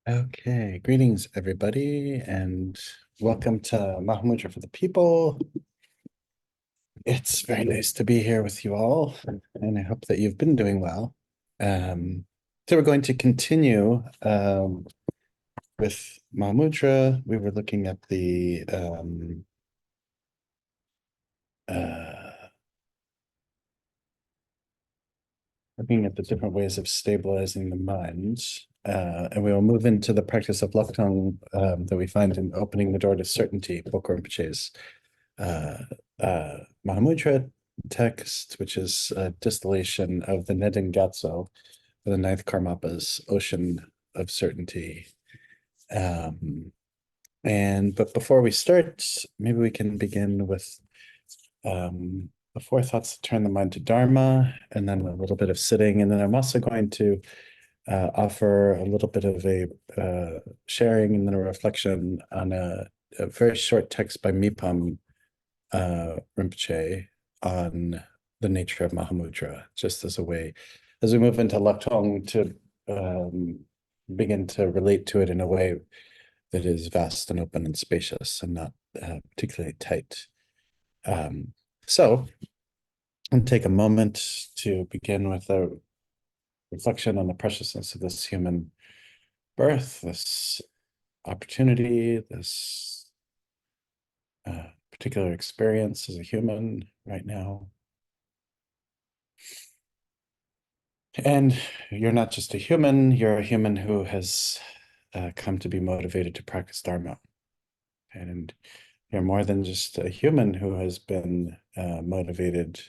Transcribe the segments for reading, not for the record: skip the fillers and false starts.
Okay, greetings everybody, and welcome to Mahamudra for the People. It's very nice to be here with you all, and I hope that you've been doing well. So we're going to continue with Mahamudra. We were looking at uh, the different ways of stabilizing the mind. And we will move into the practice of Lakhtang that we find in Opening the Door to Certainty, Bokor Rinpoche's Mahamudra text, which is a distillation of the Neden Gatso, the ninth Karmapa's Ocean of Certainty. But before we start, maybe we can begin with the four thoughts to turn the mind to Dharma, and then a little bit of sitting. And then I'm also going to offer a little bit of a sharing and then a reflection on a very short text by Mipam Rinpoche on the nature of Mahamudra, just as a way, as we move into Laktong, to begin to relate to it in a way that is vast and open and spacious and not particularly tight. So I'll take a moment to begin with a reflection on the preciousness of this human birth, this opportunity, this particular experience as a human right now. And you're not just a human, you're a human who has come to be motivated to practice Dharma. And you're more than just a human who has been motivated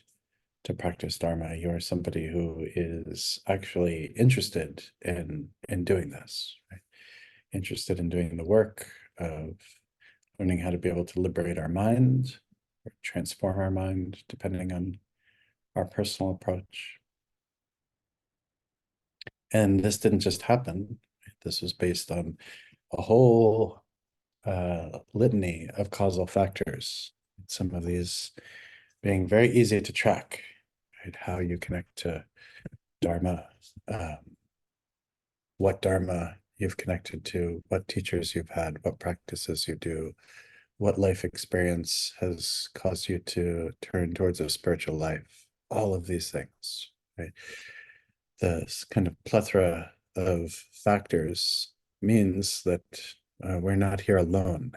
to practice Dharma. You're somebody who is actually interested in doing this, right? Interested in doing the work of learning how to be able to liberate our mind or transform our mind, depending on our personal approach. And this didn't just happen. This was based on a whole litany of causal factors, some of these being very easy to track, right? How you connect to Dharma, what Dharma you've connected to, what teachers you've had, what practices you do, what life experience has caused you to turn towards a spiritual life, all of these things, right? This kind of plethora of factors means that we're not here alone.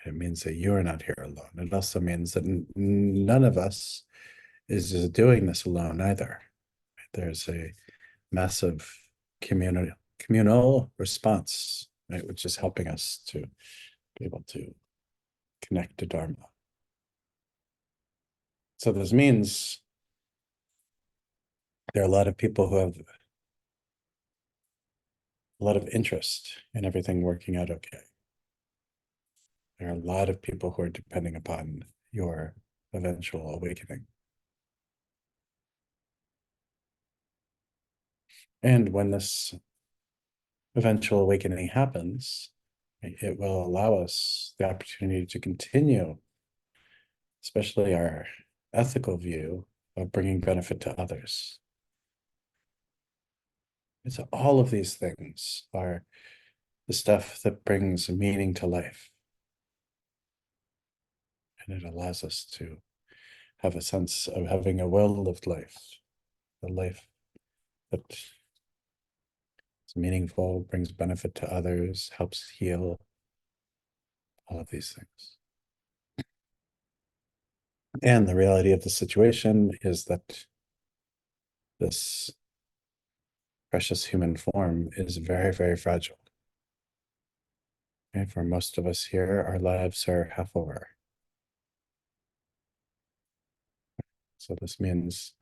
It means that you are not here alone. It also means that none of us is doing this alone either. There's a massive communal response, right, which is helping us to be able to connect to Dharma. So this means there are a lot of people who have a lot of interest in everything working out okay. There are a lot of people who are depending upon your eventual awakening. And when this eventual awakening happens, it will allow us the opportunity to continue, especially our ethical view of bringing benefit to others. And so all of these things are the stuff that brings meaning to life. And it allows us to have a sense of having a well-lived life, a life that is meaningful, brings benefit to others, helps heal, all of these things. And the reality of the situation is that this precious human form is very, very fragile. And for most of us here, our lives are half over. So this means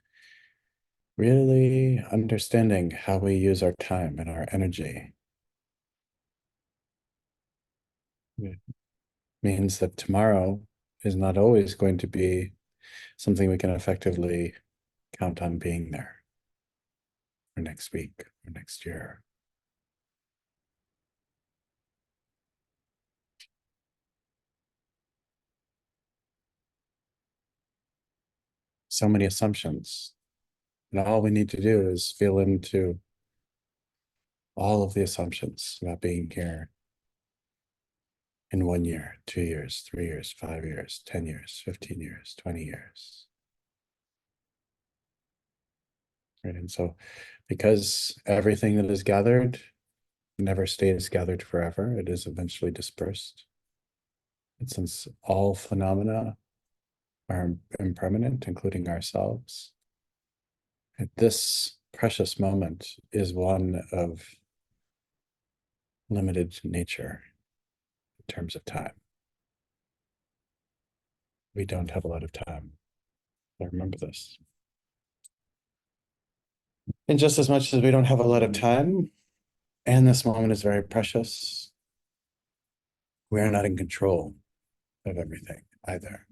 really understanding how we use our time and our energy. It means that tomorrow is not always going to be something we can effectively count on being there, or next week, or next year. So many assumptions. And all we need to do is feel into all of the assumptions about being here in 1 year, 2 years, 3 years, 5 years, 10 years, 15 years, 20 years. Right. And so because everything that is gathered never stays gathered forever, it is eventually dispersed. And since all phenomena are impermanent, including ourselves, this precious moment is one of limited nature in terms of time. We don't have a lot of time. So remember this. And just as much as we don't have a lot of time, and this moment is very precious, we are not in control of everything either.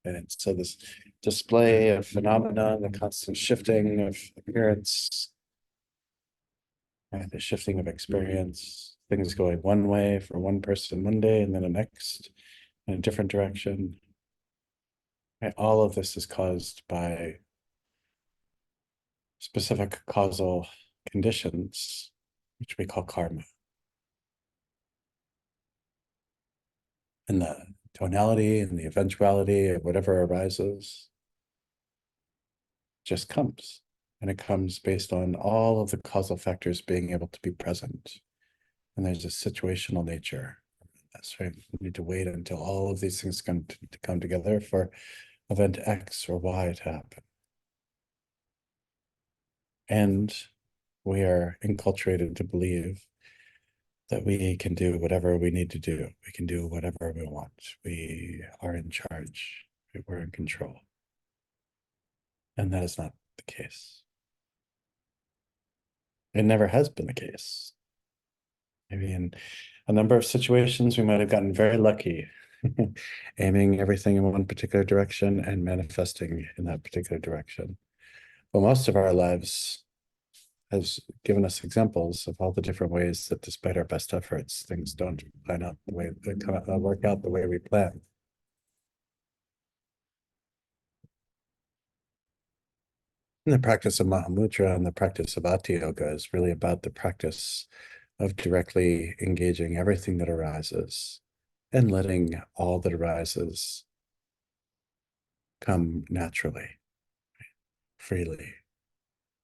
And so this display of phenomena, the constant shifting of appearance, and the shifting of experience, things going one way for one person one day and then the next in a different direction. Right? All of this is caused by specific causal conditions, which we call karma. And the tonality and the eventuality of whatever arises just comes. And it comes based on all of the causal factors being able to be present. And there's a situational nature. That's right. We need to wait until all of these things come to come together for event X or Y to happen. And we are enculturated to believe that we can do whatever we need to do. We can do whatever we want. We are in charge. We're in control. And that is not the case. It never has been the case. Maybe in a number of situations, we might have gotten very lucky, aiming everything in one particular direction and manifesting in that particular direction. But most of our lives has given us examples of all the different ways that despite our best efforts, things don't line up the way they work out the way we plan. And the practice of Mahamudra and the practice of Hatha Yoga is really about the practice of directly engaging everything that arises and letting all that arises come naturally, freely,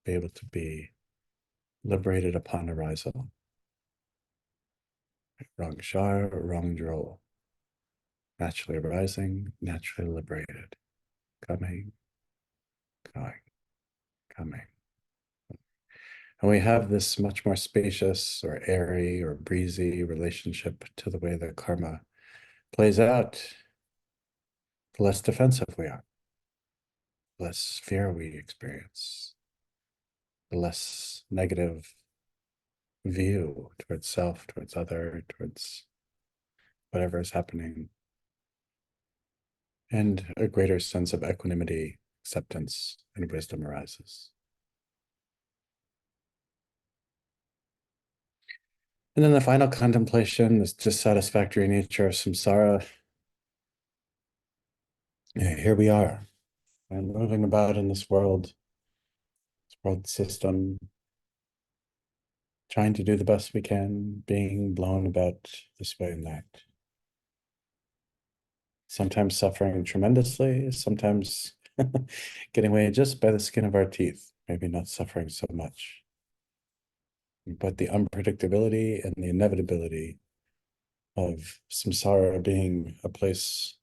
be able to be liberated upon arisal. Wrong shar or wrong droll. Naturally arising, naturally liberated. Coming, going, coming. And we have this much more spacious or airy or breezy relationship to the way that karma plays out, the less defensive we are, the less fear we experience, the less negative view towards self, towards other, towards whatever is happening, and a greater sense of equanimity, acceptance, and wisdom arises. And then the final contemplation, this dissatisfactory nature of samsara. Yeah, here we are, and moving about in this world system, trying to do the best we can, being blown about this way and that. Sometimes suffering tremendously, sometimes getting away just by the skin of our teeth, maybe not suffering so much. But the unpredictability and the inevitability of samsara being a place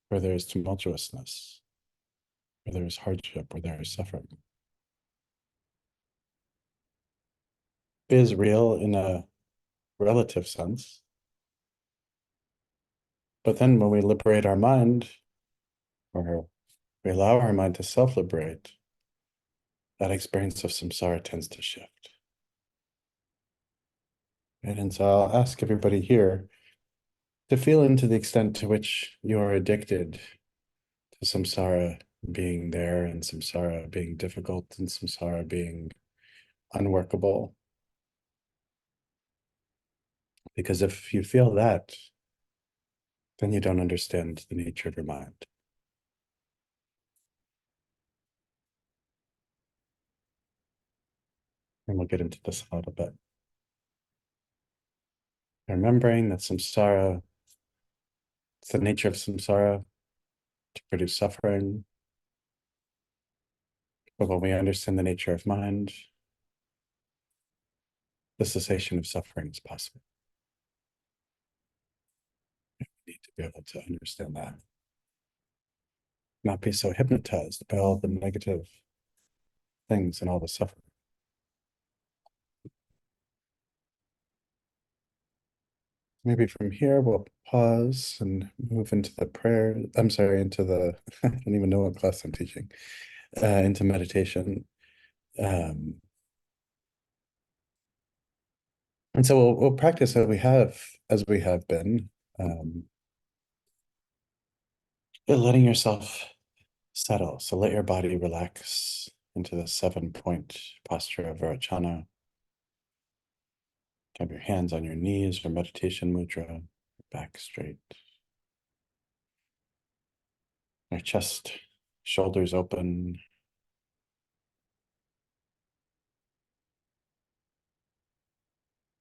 where there is tumultuousness, where there is hardship, where there is suffering, is real in a relative sense. But then when we liberate our mind, or we allow our mind to self-liberate, that experience of samsara tends to shift. And so I'll ask everybody here to feel into the extent to which you are addicted to samsara being there and samsara being difficult and samsara being unworkable. Because if you feel that, then you don't understand the nature of your mind. And we'll get into this a little bit. Remembering that samsara, it's the nature of samsara to produce suffering. But when we understand the nature of mind, the cessation of suffering is possible. We need to be able to understand that. Not be so hypnotized by all the negative things and all the suffering. Maybe from here we'll pause and move into the prayer. I'm sorry, into the, I don't even know what class I'm teaching, into meditation. And so we'll practice as we have been, letting yourself settle. So let your body relax into the 7-point posture of Vajrayana. Have your hands on your knees or meditation mudra, back straight. Your chest, shoulders open.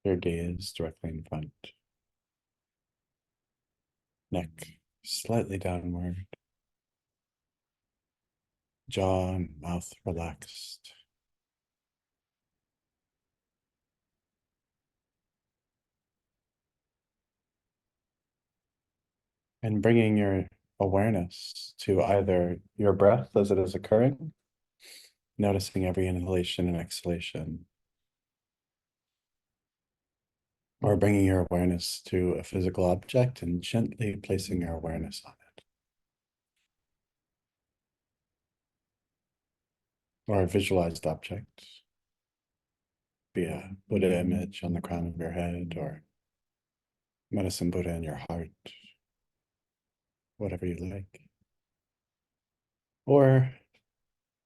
Your gaze directly in front. Neck slightly downward. Jaw and mouth relaxed. And bringing your awareness to either your breath as it is occurring, noticing every inhalation and exhalation, or bringing your awareness to a physical object and gently placing your awareness on it. Or a visualized object, be a Buddha image on the crown of your head or medicine Buddha in your heart, whatever you like. Or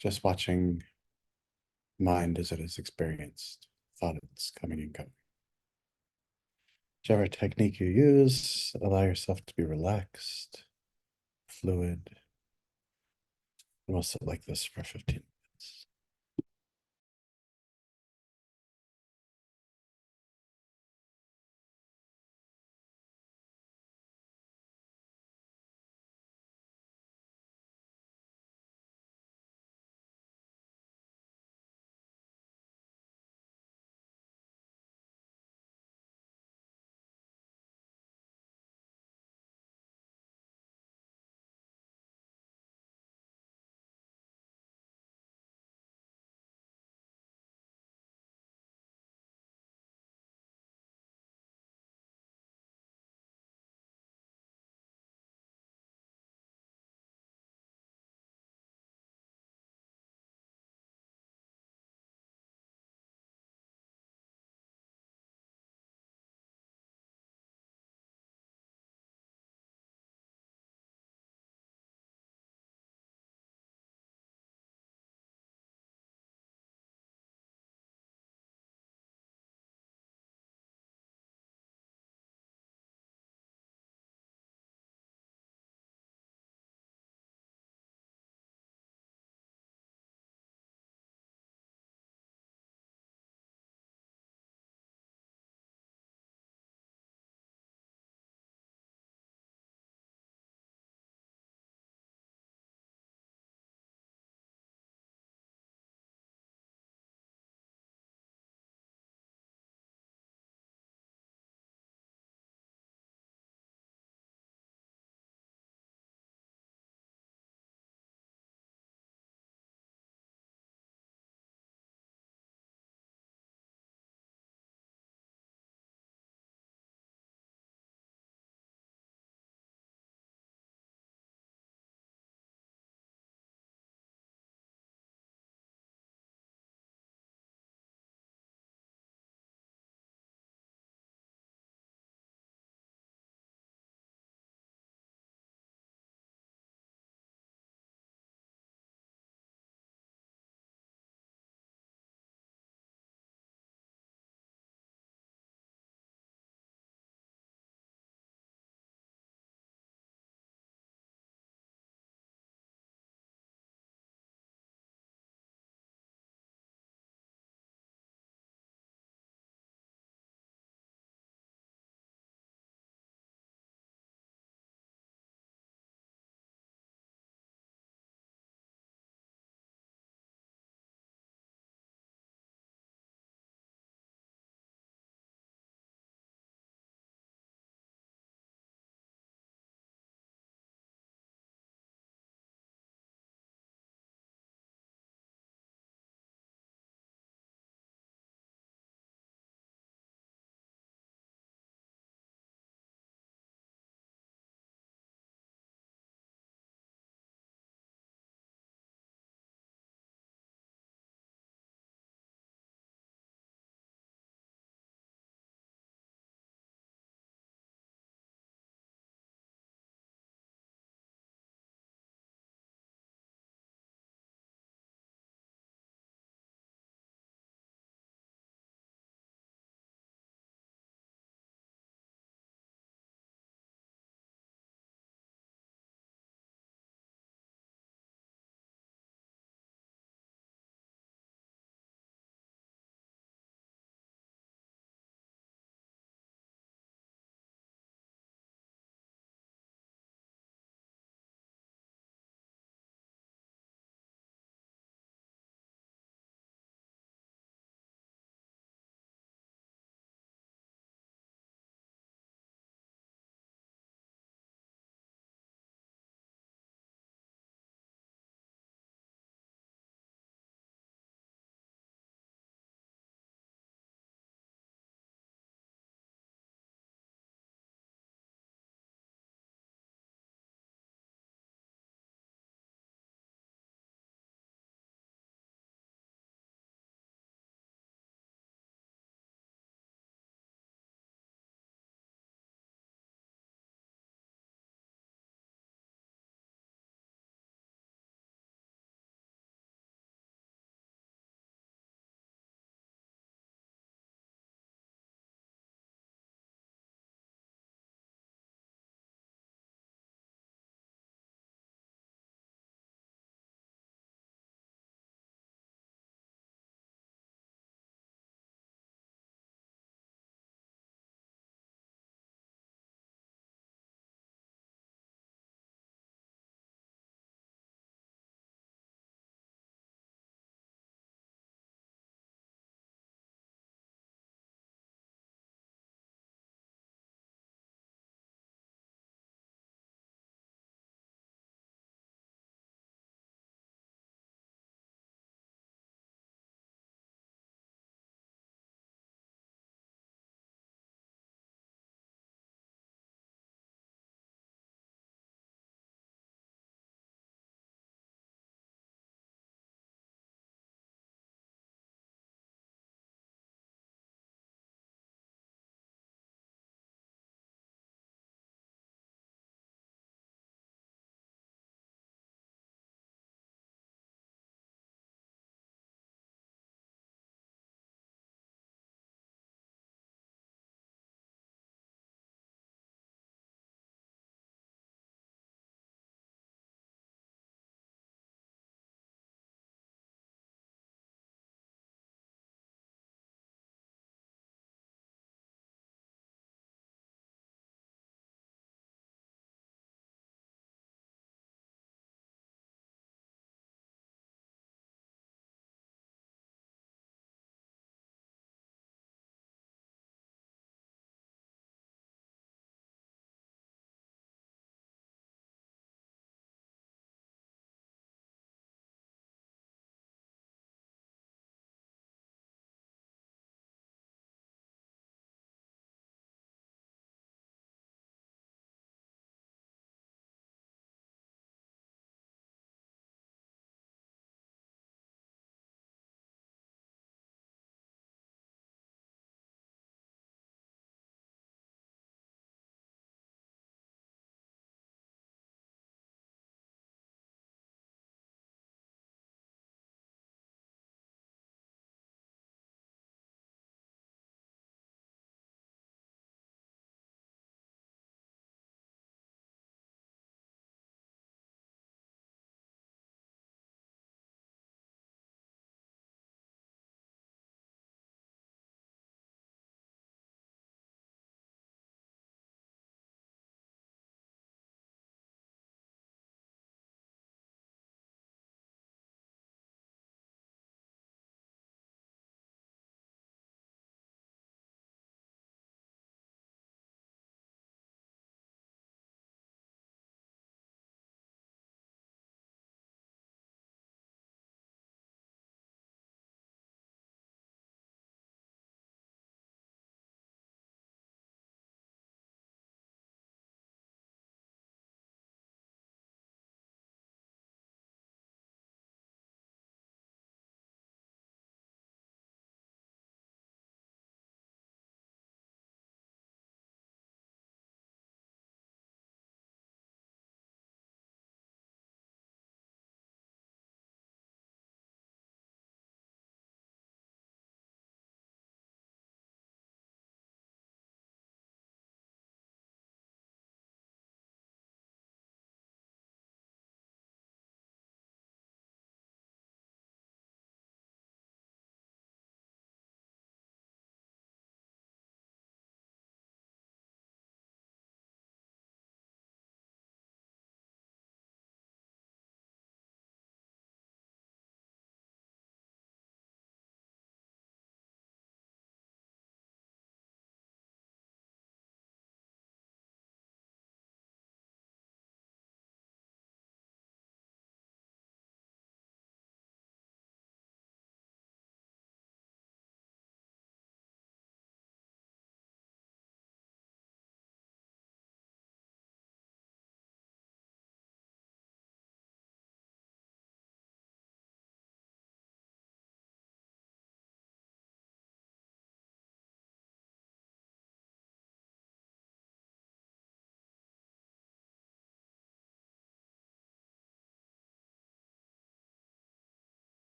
just watching mind as it is experienced, thoughts coming and going. Whichever technique you use, allow yourself to be relaxed, fluid, and we'll sit like this for 15 minutes.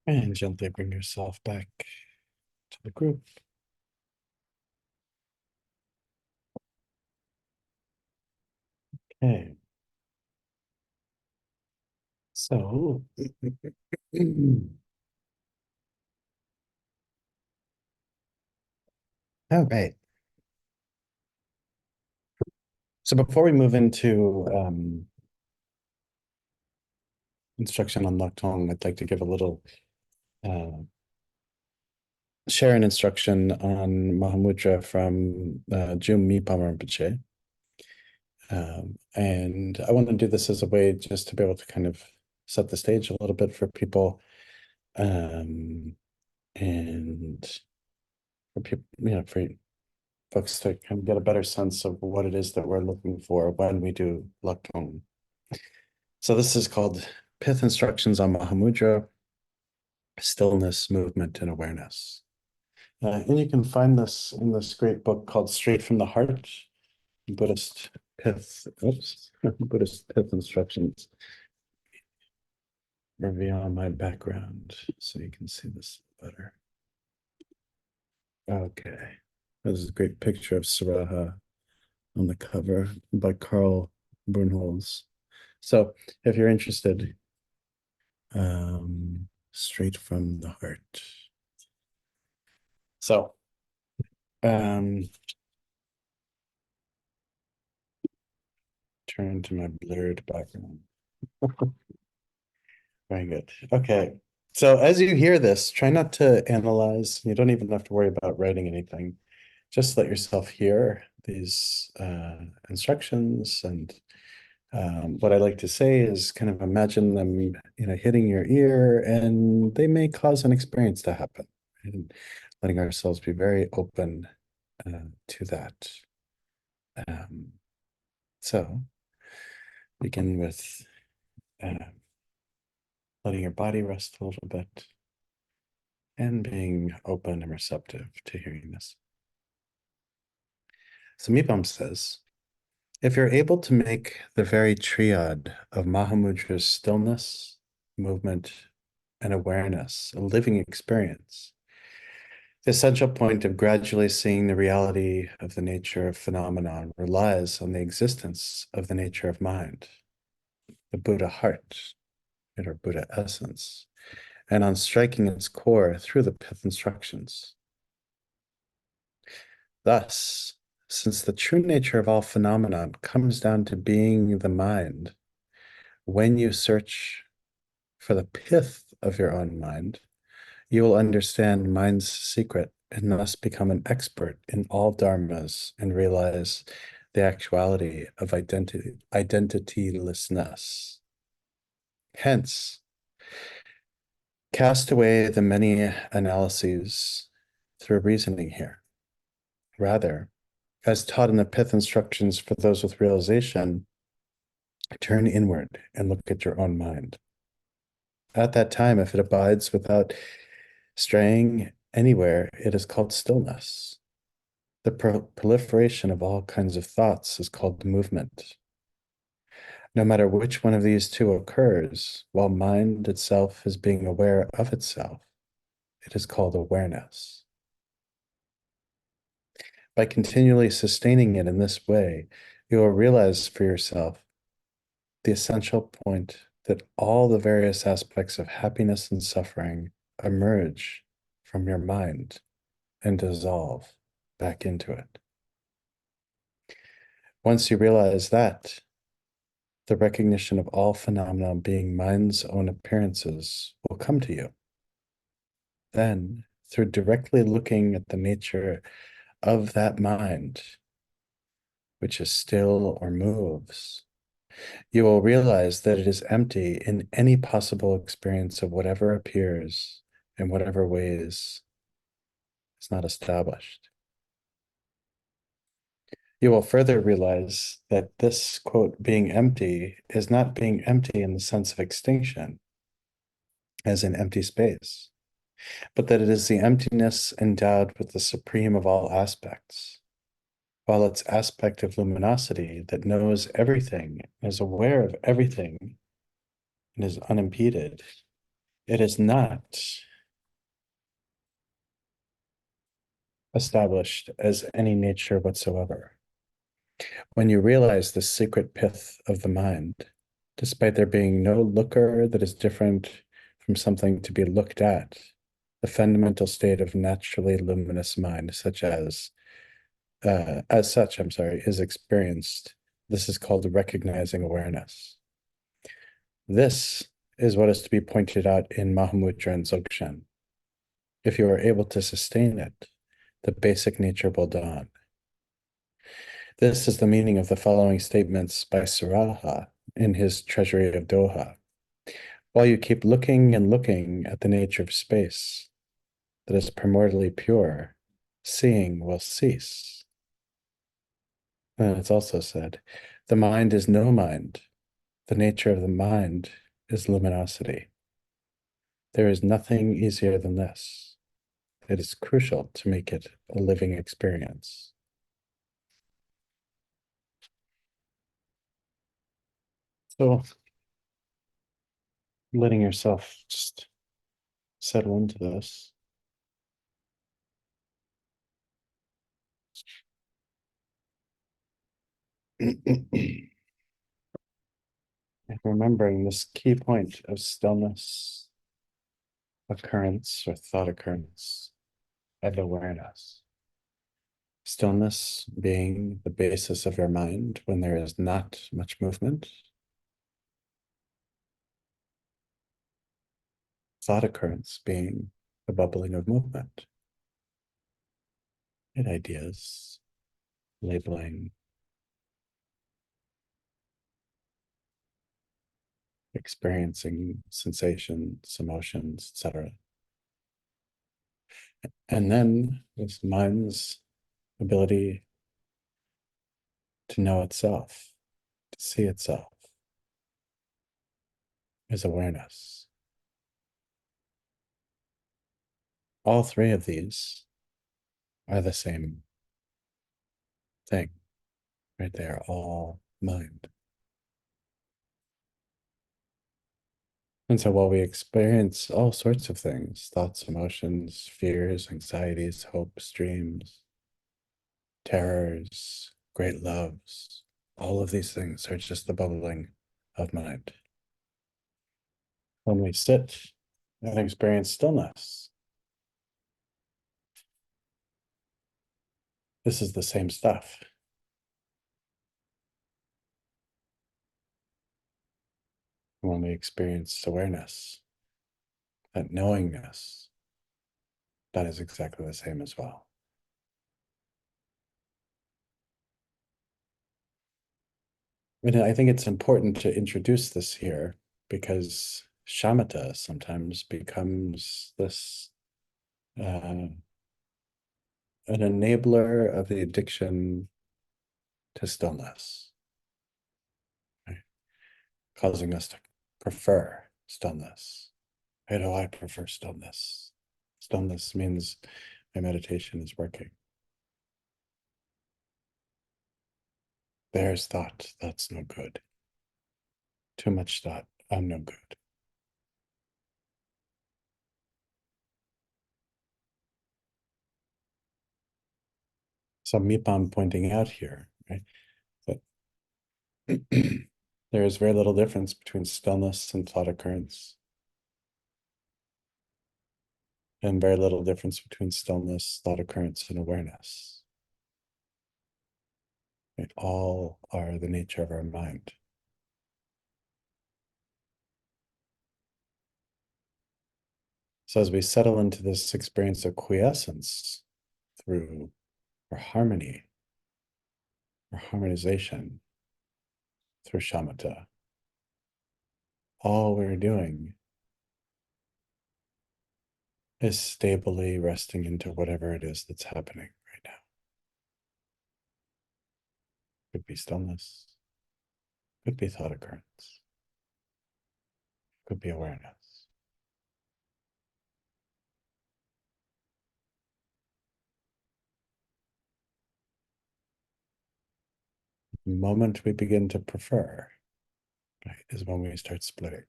And gently bring yourself back to the group. Okay. So, all right. So before we move into instruction on Laktong, I'd like to give a little share an instruction on Mahamudra from Jum Mipam Rinpoche. And I want to do this as a way just to be able to kind of set the stage a little bit for people, and for people, for folks to kind of get a better sense of what it is that we're looking for when we do Laktong. So this is called Pith Instructions on Mahamudra, Stillness, Movement, and Awareness. And you can find this in this great book called Straight from the Heart, Buddhist Pith, Buddhist Pith Instructions. Reveal my background so you can see this better. Okay. This is a great picture of Saraha on the cover by Carl Brunholz. So if you're interested, straight from the heart. So, turn to my blurred background. Very good. Okay. So as you hear this, try not to analyze. You don't even have to worry about writing anything. Just let yourself hear these instructions. And what I like to say is kind of imagine them, hitting your ear, and they may cause an experience to happen. And letting ourselves be very open to that. So begin with letting your body rest a little bit and being open and receptive to hearing this. So Mipam says, if you're able to make the very triad of Mahamudra's stillness, movement, and awareness a living experience, the essential point of gradually seeing the reality of the nature of phenomenon relies on the existence of the nature of mind, the Buddha heart, or Buddha essence, and on striking its core through the pith instructions. Thus, since the true nature of all phenomenon comes down to being the mind, when you search for the pith of your own mind, you will understand mind's secret and thus become an expert in all dharmas and realize the actuality of identitylessness. Hence, cast away the many analyses through reasoning here. Rather, as taught in the pith instructions for those with realization, turn inward and look at your own mind. At that time, if it abides without straying anywhere, it is called stillness. The proliferation of all kinds of thoughts is called movement. No matter which one of these two occurs, while mind itself is being aware of itself, it is called awareness. By continually sustaining it in this way, you will realize for yourself the essential point that all the various aspects of happiness and suffering emerge from your mind and dissolve back into it. Once you realize that, the recognition of all phenomena being mind's own appearances will come to you. Then, through directly looking at the nature of that mind, which is still or moves, you will realize that it is empty in any possible experience of whatever appears in whatever ways is not established. You will further realize that this, quote, being empty is not being empty in the sense of extinction, as in empty space, but that it is the emptiness endowed with the supreme of all aspects, while its aspect of luminosity that knows everything, is aware of everything, and is unimpeded, It is not established as any nature whatsoever. When you realize the secret pith of the mind, despite there being no looker that is different from something to be looked at, the fundamental state of naturally luminous mind, I'm sorry, is experienced. This is called recognizing awareness. This is what is to be pointed out in Mahamudra and Dzogchen. If you are able to sustain it, the basic nature will dawn. This is the meaning of the following statements by Saraha in his Treasury of Doha. While you keep looking and looking at the nature of space that is primordially pure, seeing will cease. And it's also said, the mind is no mind. The nature of the mind is luminosity. There is nothing easier than this. It is crucial to make it a living experience. So letting yourself just settle into this. Remembering this key point of stillness, occurrence, or thought occurrence, and awareness. Stillness being the basis of your mind when there is not much movement. Thought occurrence being the bubbling of movement. And ideas, labeling, experiencing sensations, emotions, etc. And then this mind's ability to know itself, to see itself, is awareness. All three of these are the same thing, right? They are all mind. And so while we experience all sorts of things, thoughts, emotions, fears, anxieties, hopes, dreams, terrors, great loves, all of these things are just the bubbling of mind. When we sit and experience stillness, this is the same stuff. When we experience awareness, that knowingness, that is exactly the same as well. And I think it's important to introduce this here because shamatha sometimes becomes this an enabler of the addiction to stillness, right? Causing us to prefer stillness. Why do I prefer stillness? Stillness means my meditation is working. There's thought, that's no good. Too much thought, I'm no good. So Mipam pointing out here, right, that there is very little difference between stillness and thought occurrence, and very little difference between stillness, thought occurrence, and awareness. They all are the nature of our mind. So as we settle into this experience of quiescence through our harmony, our harmonization through shamatha, all we're doing is stably resting into whatever it is that's happening right now. Could be stillness, could be thought occurrence, could be awareness. The moment we begin to prefer, right, is when we start splitting.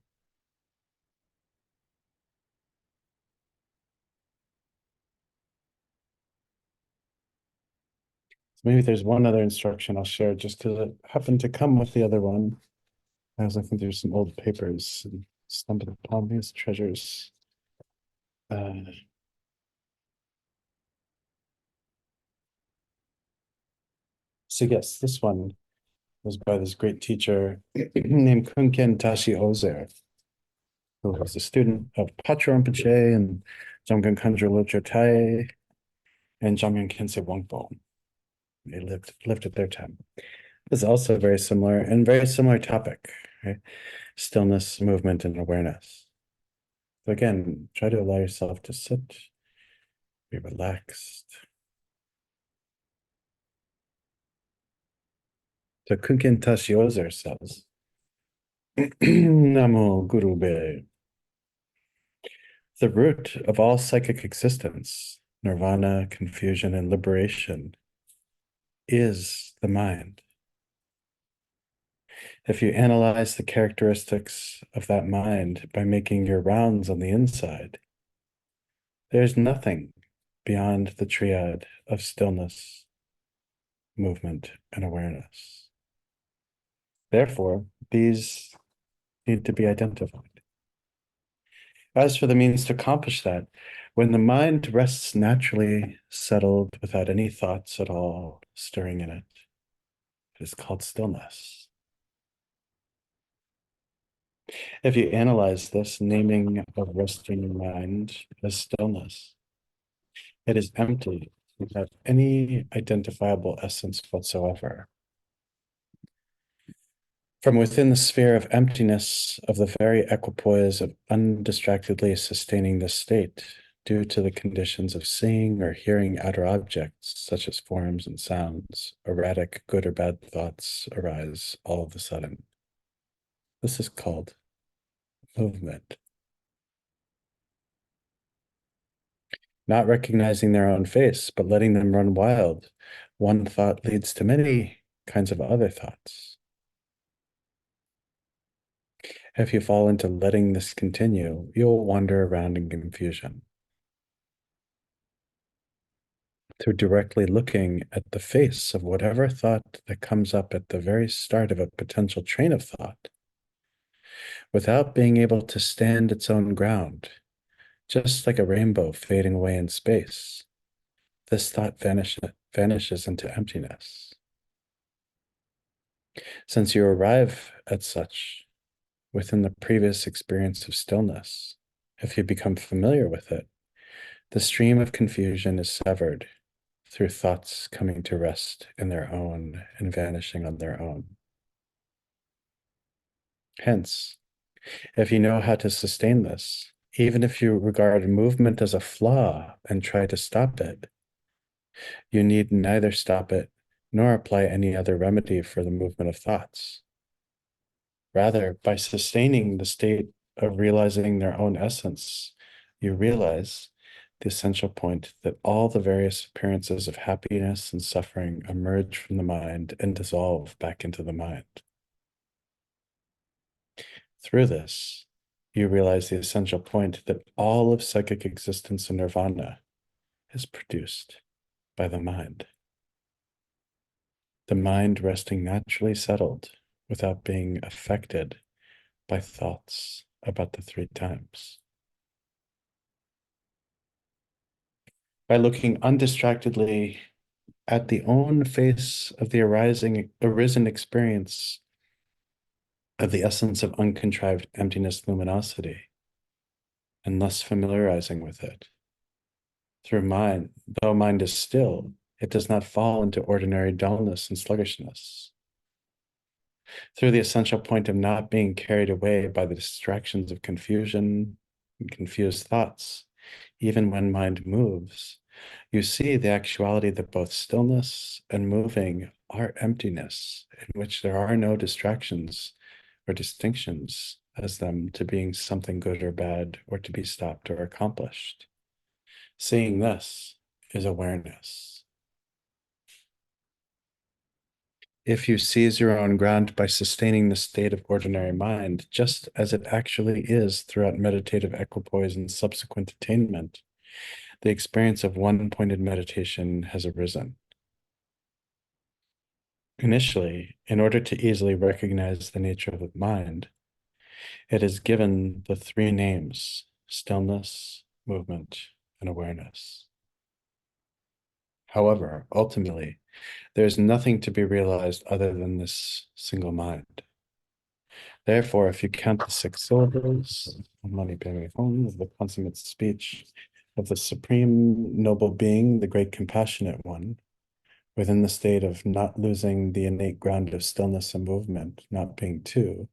Maybe there's one other instruction I'll share just because it happened to come with the other one. I was looking through some old papers and stumbled upon these treasures. So yes, this one was by this great teacher named Kunken Tashi Ozer, who was a student of Patrul Rinpoche and Jamgon Khandro Lodro Tai and Jamgon Khyentse Wangpo. They lived at their time. It's also very similar and very similar topic, right? Stillness, movement, and awareness. So again, try to allow yourself to sit, be relaxed. So Kunken Tashi Ozer says, Namo Guru Be. The root of all psychic existence, nirvana, confusion, and liberation, is the mind. If you analyze the characteristics of that mind by making your rounds on the inside, there's nothing beyond the triad of stillness, movement, and awareness. Therefore, these need to be identified. As for the means to accomplish that, when the mind rests naturally settled without any thoughts at all stirring in it, it is called stillness. If you analyze this naming of resting mind as stillness, it is empty without any identifiable essence whatsoever. From within the sphere of emptiness of the very equipoise of undistractedly sustaining this state, due to the conditions of seeing or hearing outer objects, such as forms and sounds, erratic good or bad thoughts arise all of a sudden. This is called movement. Not recognizing their own face, but letting them run wild. One thought leads to many kinds of other thoughts. If you fall into letting this continue, you'll wander around in confusion. Through directly looking at the face of whatever thought that comes up at the very start of a potential train of thought, without being able to stand its own ground, just like a rainbow fading away in space, this thought vanishes into emptiness. Since you arrive at such within the previous experience of stillness, if you become familiar with it, the stream of confusion is severed through thoughts coming to rest in their own and vanishing on their own. Hence, if you know how to sustain this, even if you regard movement as a flaw and try to stop it, you need neither stop it nor apply any other remedy for the movement of thoughts. Rather, by sustaining the state of realizing their own essence, you realize the essential point that all the various appearances of happiness and suffering emerge from the mind and dissolve back into the mind. Through this, you realize the essential point that all of psychic existence in nirvana is produced by the mind. The mind resting naturally settled without being affected by thoughts about the three times. By looking undistractedly at the own face of the arisen experience of the essence of uncontrived emptiness luminosity, and thus familiarizing with it. Through mind, though mind is still, it does not fall into ordinary dullness and sluggishness. Through the essential point of not being carried away by the distractions of confusion and confused thoughts, even when mind moves, you see the actuality that both stillness and moving are emptiness, in which there are no distractions or distinctions as them to being something good or bad or to be stopped or accomplished. Seeing this is awareness. If you seize your own ground by sustaining the state of ordinary mind, just as it actually is throughout meditative equipoise and subsequent attainment, the experience of one-pointed meditation has arisen. Initially, in order to easily recognize the nature of the mind, it is given the three names: stillness, movement, and awareness. However, ultimately, there is nothing to be realized other than this single mind. Therefore, if you count the six syllables, Mani Padme Hum, of the consummate speech of the Supreme Noble Being, the Great Compassionate One, within the state of not losing the innate ground of stillness and movement, not being two,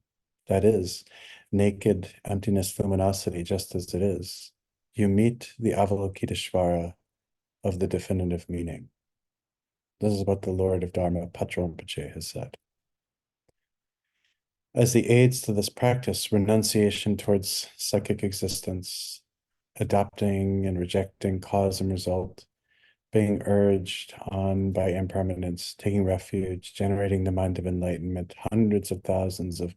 that is, naked emptiness luminosity just as it is, you meet the Avalokiteshvara of the definitive meaning. This is what the Lord of Dharma, Patra Rinpoche, has said. As the aids to this practice, renunciation towards psychic existence, adopting and rejecting cause and result, being urged on by impermanence, taking refuge, generating the mind of enlightenment, hundreds of thousands of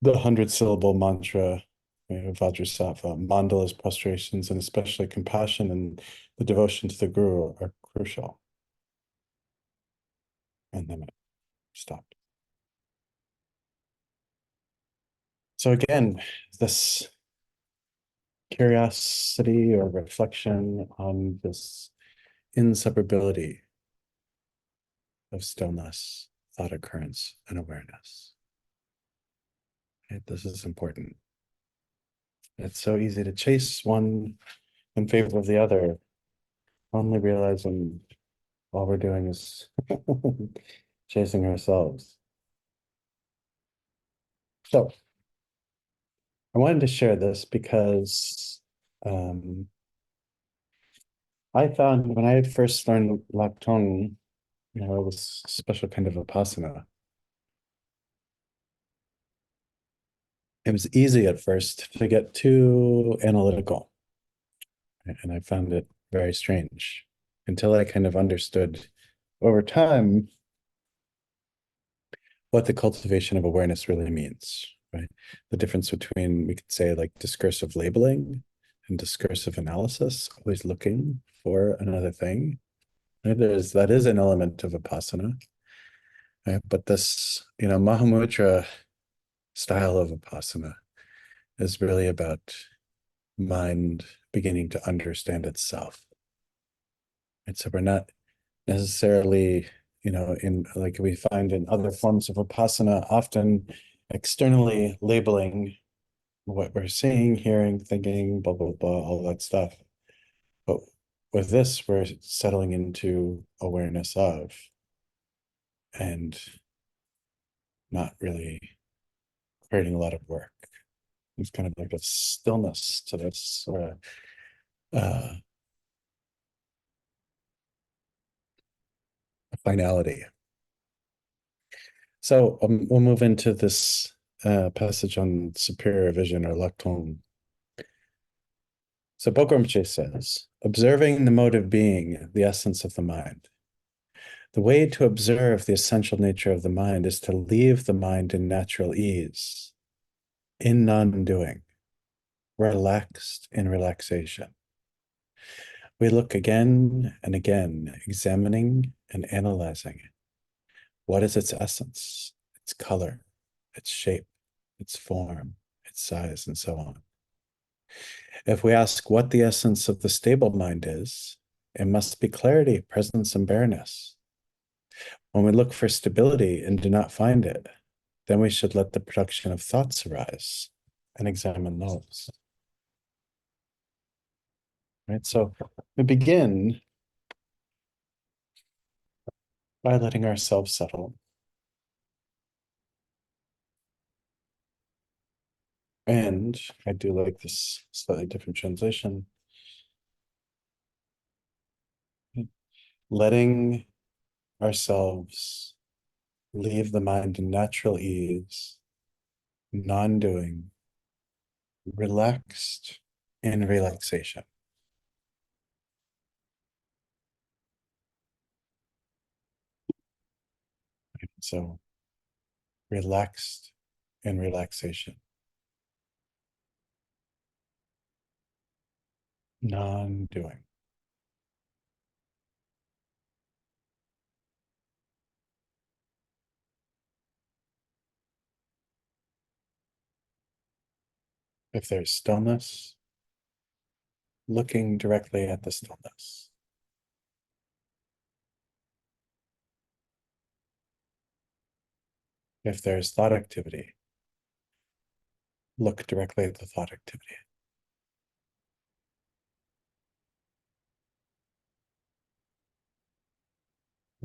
the 100-syllable mantra, Vajrasattva, mandalas, prostrations, and especially compassion and the devotion to the Guru are crucial. And then it stopped. So again, this curiosity or reflection on this inseparability of stillness, thought occurrence, and awareness. Okay, this is important. It's so easy to chase one in favor of the other, only realizing all we're doing is chasing ourselves. So I wanted to share this because I found when I had first learned Laktong, it was a special kind of Vipassana. It was easy at first to get too analytical, and I found it very strange until I kind of understood over time what the cultivation of awareness really means, right? The difference between, we could say, like discursive labeling and discursive analysis, always looking for another thing. Right? That is an element of Vipassana, right? But this, Mahamudra style of Vipassana is really about mind beginning to understand itself. And so we're not necessarily, in like we find in other forms of Vipassana, often externally labeling what we're seeing, hearing, thinking, blah, blah, blah, all that stuff. But with this, we're settling into awareness of and not really creating a lot of work. It's kind of like a stillness to this a finality. So we'll move into this passage on superior vision or Laktong. So Bokrom-che says, observing the mode of being, the essence of the mind. The way to observe the essential nature of the mind is to leave the mind in natural ease, in non-doing, relaxed in relaxation. We look again and again, examining and analyzing it. What is its essence, its color, its shape, its form, its size, and so on? If we ask what the essence of the stable mind is, it must be clarity, presence, and bareness. When we look for stability and do not find it, then we should let the production of thoughts arise and examine those. Right? So we begin by letting ourselves settle. And I do like this slightly different translation. Letting ourselves leave the mind in natural ease, non-doing, relaxed in relaxation. So relaxed in relaxation, non-doing. If there's stillness, looking directly at the stillness. If there's thought activity, look directly at the thought activity.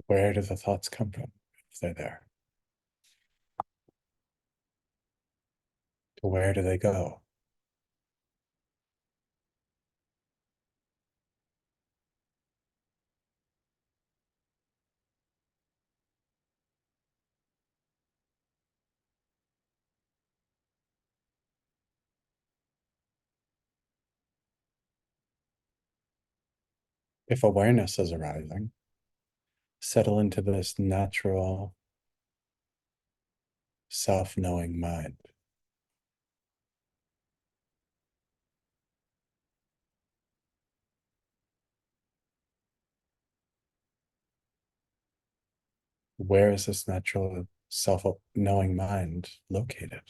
Where do the thoughts come from if they're there? To where do they go? If awareness is arising, settle into this natural, self-knowing mind. Where is this natural, self-knowing mind located?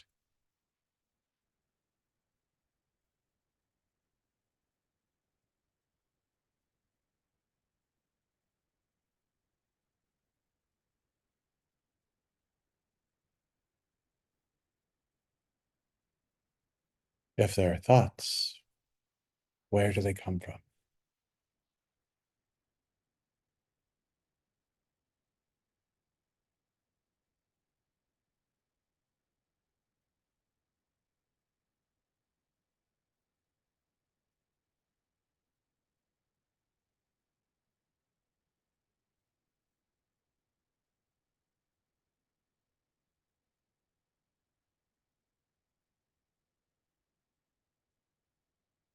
If there are thoughts, where do they come from?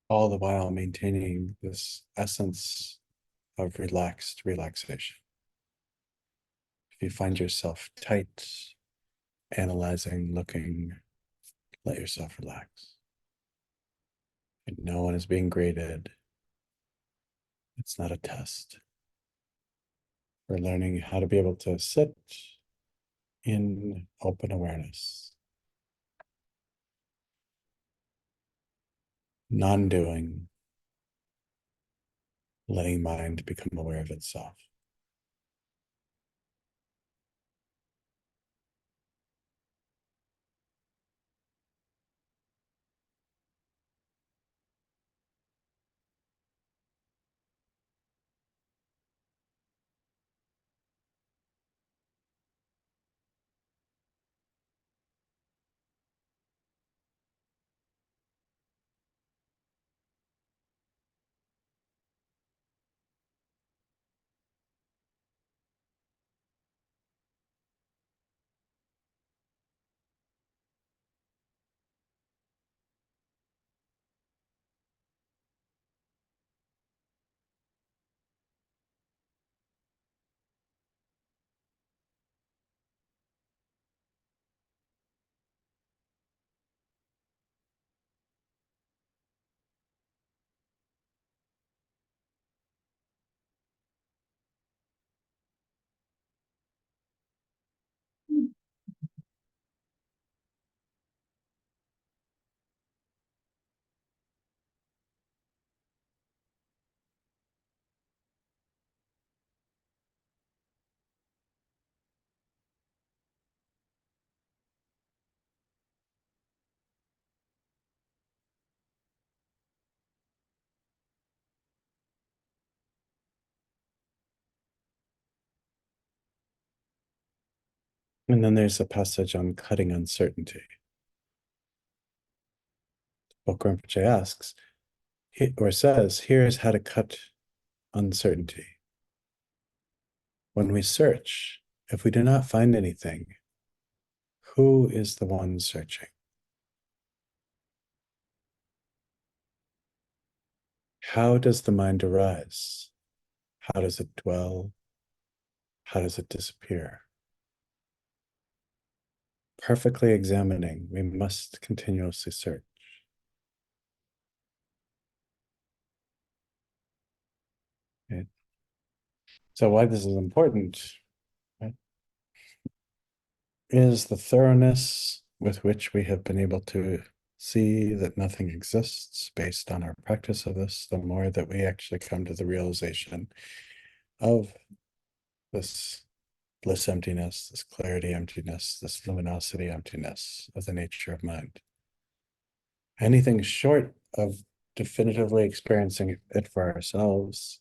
All the while maintaining this essence of relaxed relaxation. If you find yourself tight, analyzing, looking, let yourself relax. And no one is being graded. It's not a test. We're learning how to be able to sit in open awareness, non-doing, letting mind become aware of itself. And then there's a passage on cutting uncertainty. Book Rinpoche asks, or says, here's how to cut uncertainty. When we search, if we do not find anything, who is the one searching? How does the mind arise? How does it dwell? How does it disappear? Perfectly examining, we must continuously search. Right? So why this is important, right, is the thoroughness with which we have been able to see that nothing exists based on our practice of this, the more that we actually come to the realization of this bliss emptiness, this clarity emptiness, this luminosity emptiness of the nature of mind. Anything short of definitively experiencing it for ourselves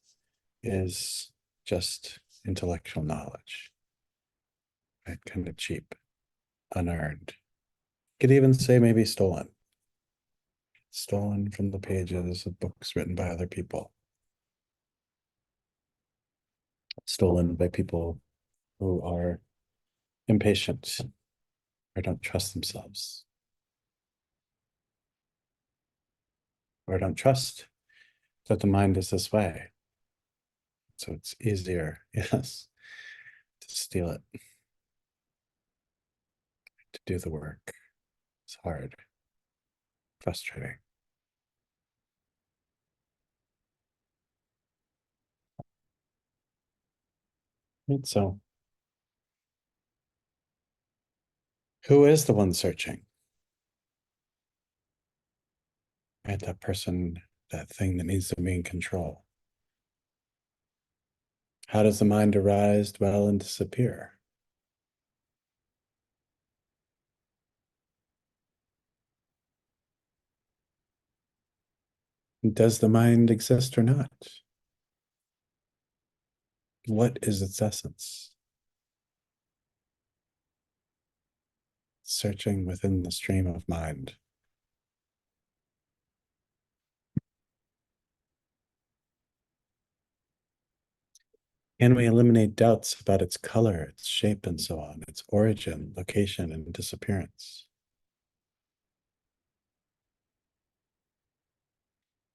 is just intellectual knowledge, right? Kind of cheap, unearned. Could even say maybe stolen. Stolen from the pages of books written by other people. Stolen by people who are impatient or don't trust themselves or don't trust that the mind is this way. So it's easier, yes, to steal it, to do the work. It's hard, frustrating. And so, who is the one searching? Right? That person, that thing that needs to be in control. How does the mind arise, dwell, and disappear? Does the mind exist or not? What is its essence? Searching within the stream of mind. Can we eliminate doubts about its color, its shape, and so on, its origin, location, and disappearance?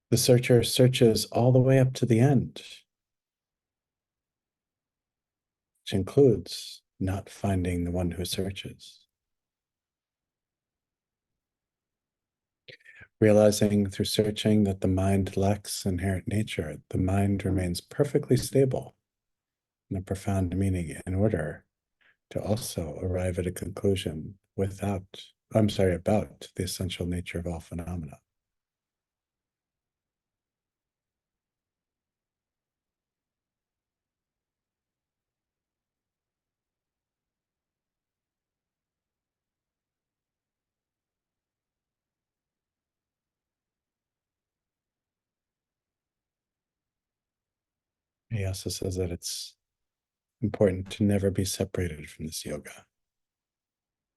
The searcher searches all the way up to the end, which includes not finding the one who searches. Realizing through searching that the mind lacks inherent nature, the mind remains perfectly stable in a profound meaning in order to also arrive at a conclusion about the essential nature of all phenomena. He also says that it's important to never be separated from this yoga,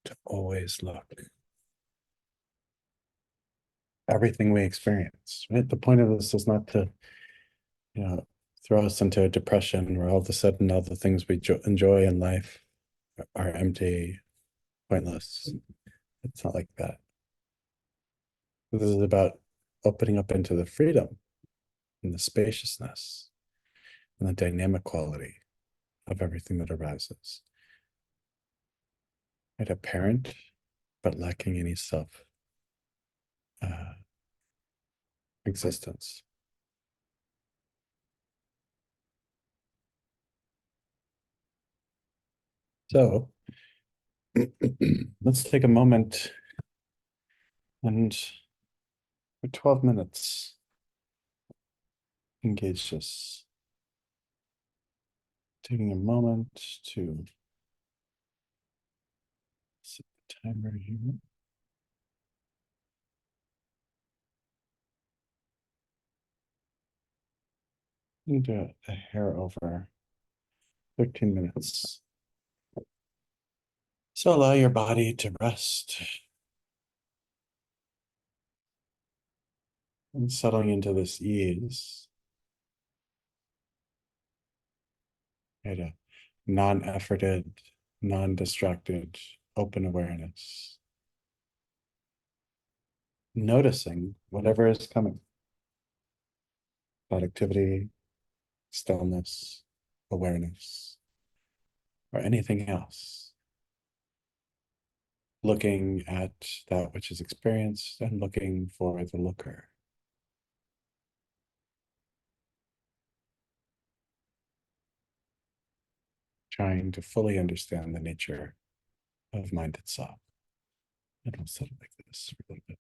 to always look. Everything we experience, right? The point of this is not to, throw us into a depression where all of a sudden all the things we enjoy in life are empty, pointless. It's not like that. This is about opening up into the freedom and the spaciousness and the dynamic quality of everything that arises. Right? Apparent, but lacking any self uh, existence. So let's take a moment and for 12 minutes, engage this. Taking a moment to set the timer here. And do a hair over 13 minutes. So allow your body to rest and settling into this ease. Right? A non-efforted, non-distracted, open awareness. Noticing whatever is coming. Thought activity, stillness, awareness, or anything else. Looking at that which is experienced and looking for the looker. Trying to fully understand the nature of mind itself. And I'll set it like this for a little bit.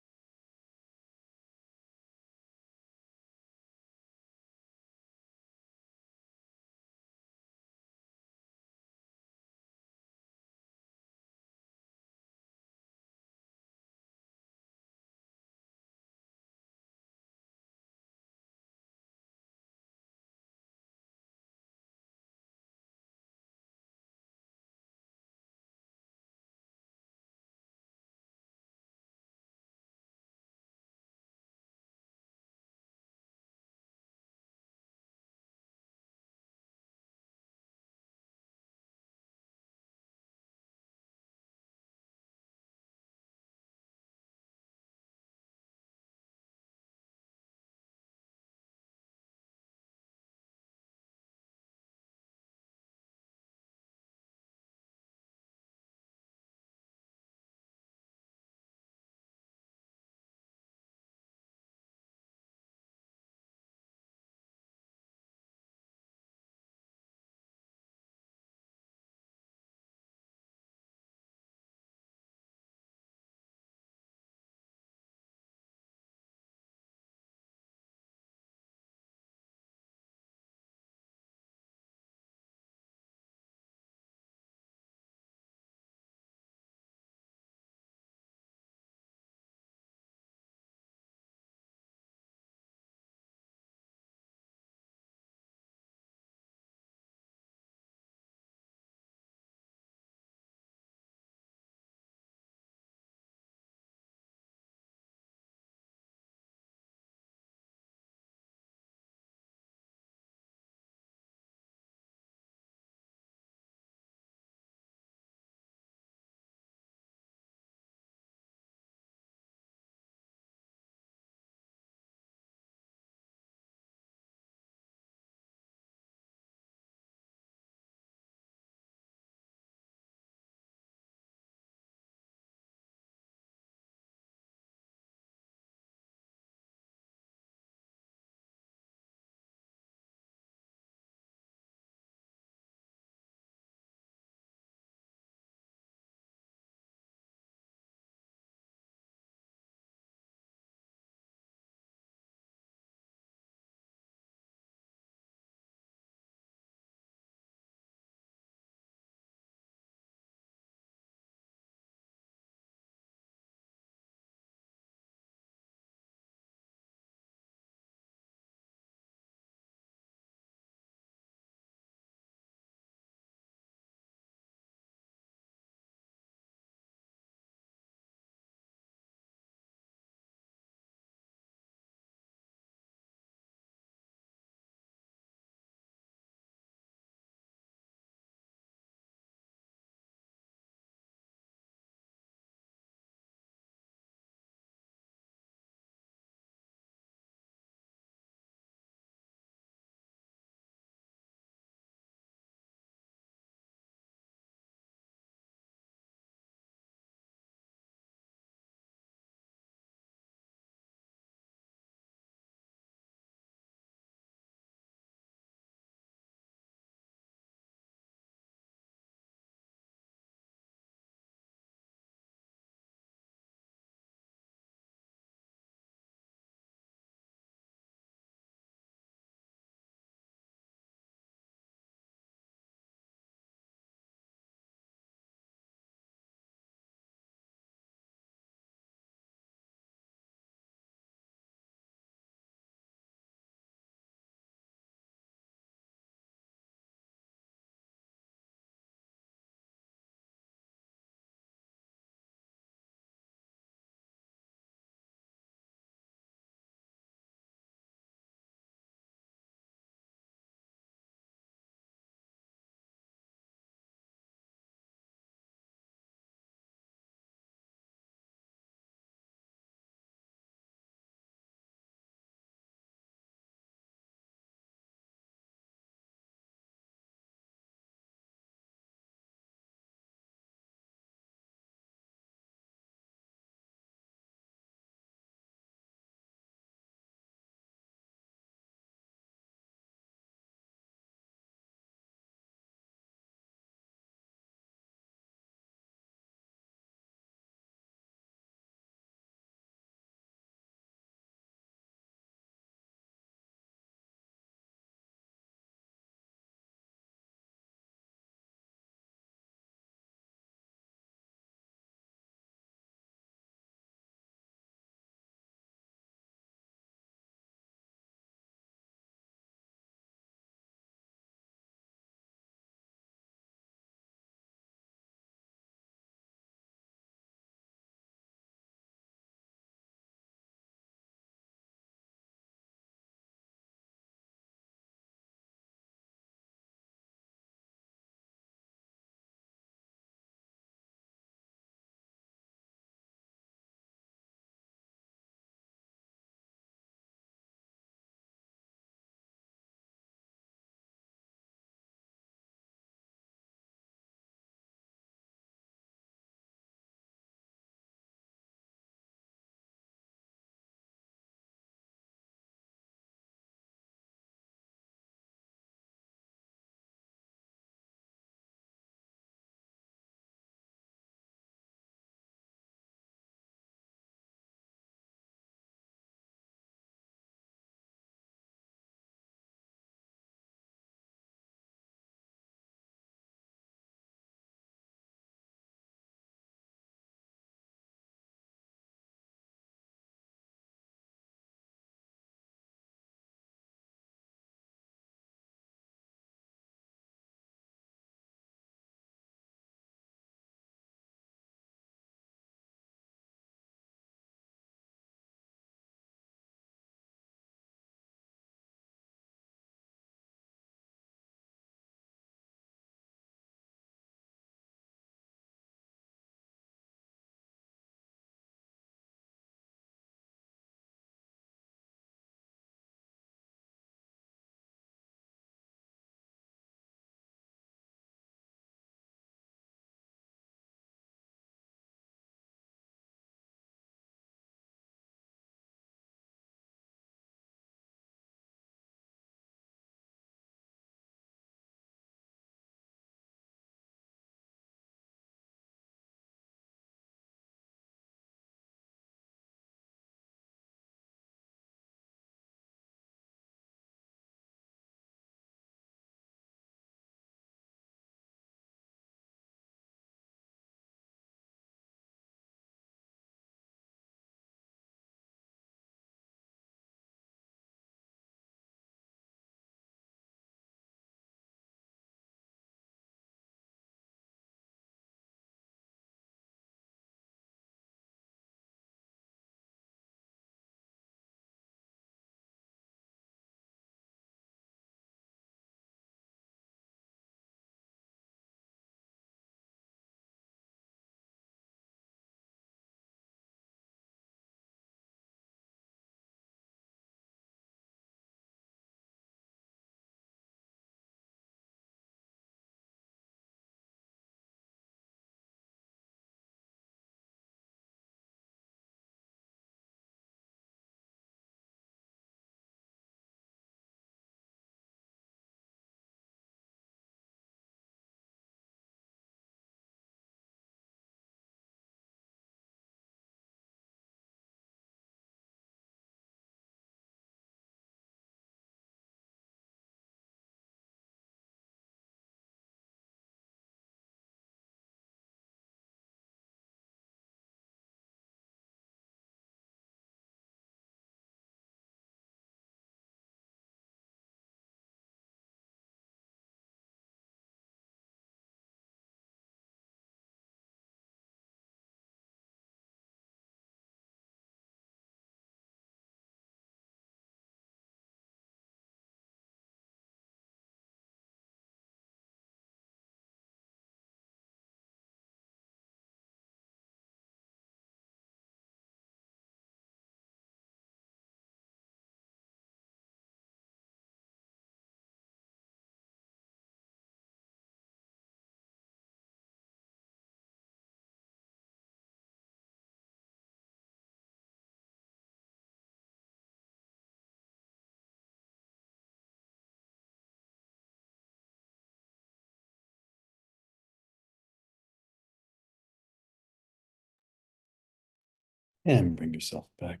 And bring yourself back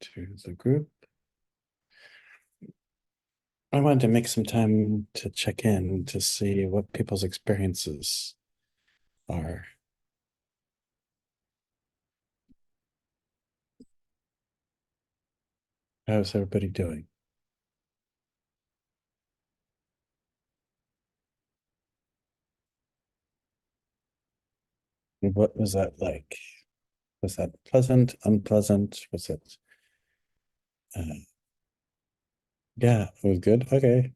to the group. I wanted to make some time to check in to see what people's experiences are. How's everybody doing? What was that like? Was that pleasant, unpleasant? Was it? Uh, yeah, it was good. Okay.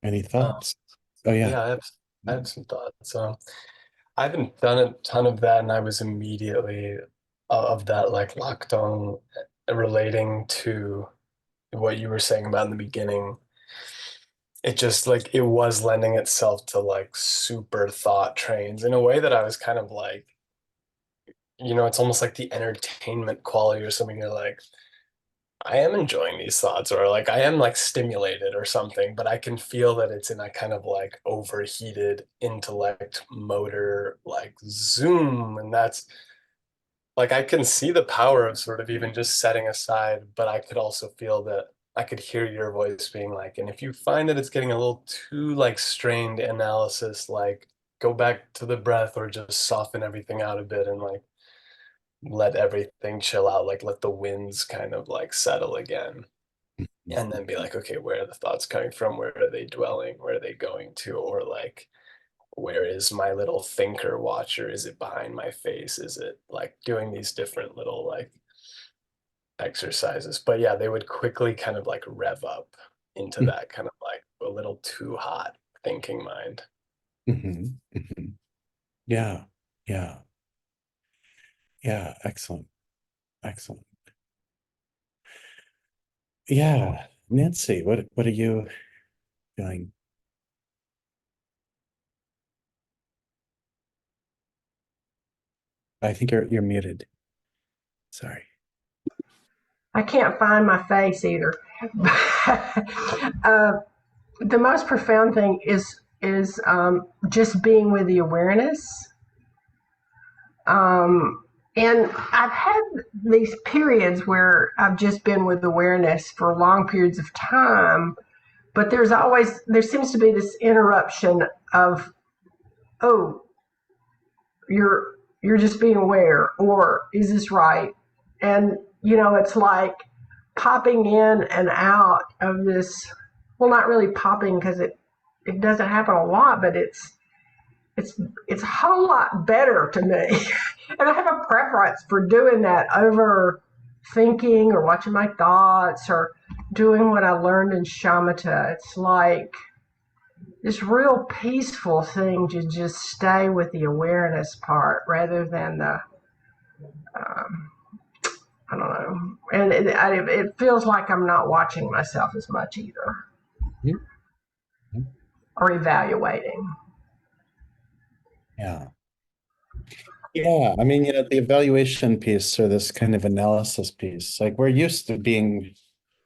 Any Um, thoughts? Oh yeah. yeah, I have some thoughts. I haven't done a ton of that, and I was immediately of that like locked on relating to what you were saying about in the beginning. It just like it was lending itself to like super thought trains in a way that I was kind of like, it's almost like the entertainment quality or something. You're like, I am enjoying these thoughts, or like I am like stimulated or something, but I can feel that it's in a kind of like overheated intellect motor, like zoom. And that's like I can see the power of sort of even just setting aside, but I could also feel that I could hear your voice being like, and if you find that it's getting a little too like strained analysis, like go back to the breath or just soften everything out a bit and like let everything chill out, like let the winds kind of like settle again and then be like, okay, where are the thoughts coming from? Where are they dwelling? Where are they going to? Or like, where is my little thinker watcher? Is it behind my face? Is it like doing these different little like exercises? But yeah, they would quickly kind of like rev up into that kind of like a little too hot thinking mind. Mhm, mhm. Yeah, yeah, yeah. Excellent, excellent. Yeah, Nancy, what are you feeling? I think you're muted. Sorry. I can't find my face either. uh, the most profound thing is just being with the awareness. And I've had these periods where I've just been with awareness for long periods of time, but there seems to be this interruption of, oh, you're just being aware, or is this right? And it's like popping in and out of this. Well, not really popping because it doesn't happen a lot, but it's it's a whole lot better to me. And I have a preference for doing that over thinking or watching my thoughts or doing what I learned in shamatha. It's like this real peaceful thing to just stay with the awareness part rather than the um, I don't know. And it feels like I'm not watching myself as much either Mhm. or evaluating. Yeah. Yeah, I mean, the evaluation piece or this kind of analysis piece, like we're used to being,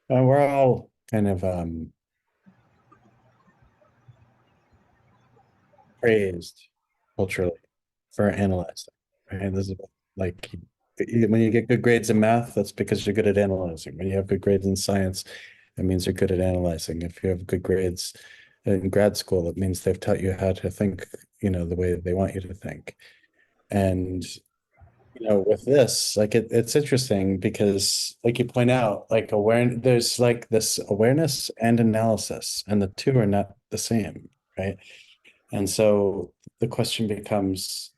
we're all kind of praised culturally for analyzing, right? This is like when you get good grades in math, that's because you're good at analyzing. When you have good grades in science, it means you're good at analyzing. If you have good grades in grad school, it means they've taught you how to think, the way that they want you to think. And with this, like it's interesting because, like you point out, like there's like this awareness and analysis, and the two are not the same, right? And so the question becomes,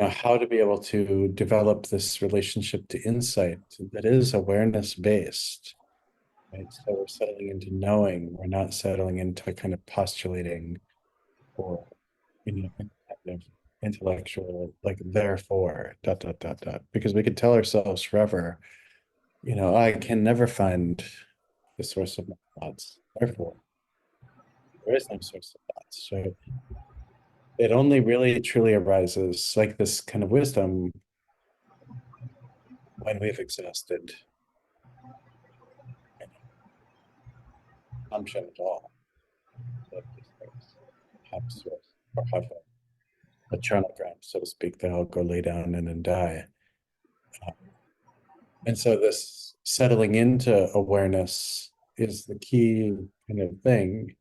how to be able to develop this relationship to insight that is awareness based, right? So we're settling into knowing, we're not settling into kind of postulating or, kind of intellectual, like therefore, dot, dot, dot, dot, because we could tell ourselves forever, I can never find the source of my thoughts. Therefore, there is no source of thoughts. So it only really truly arises like this kind of wisdom when we've exhausted any assumption at all of these things. perhaps, or have a charnel ground, so to speak, that I'll go lay down in and die. And so this settling into awareness is the key kind of thing.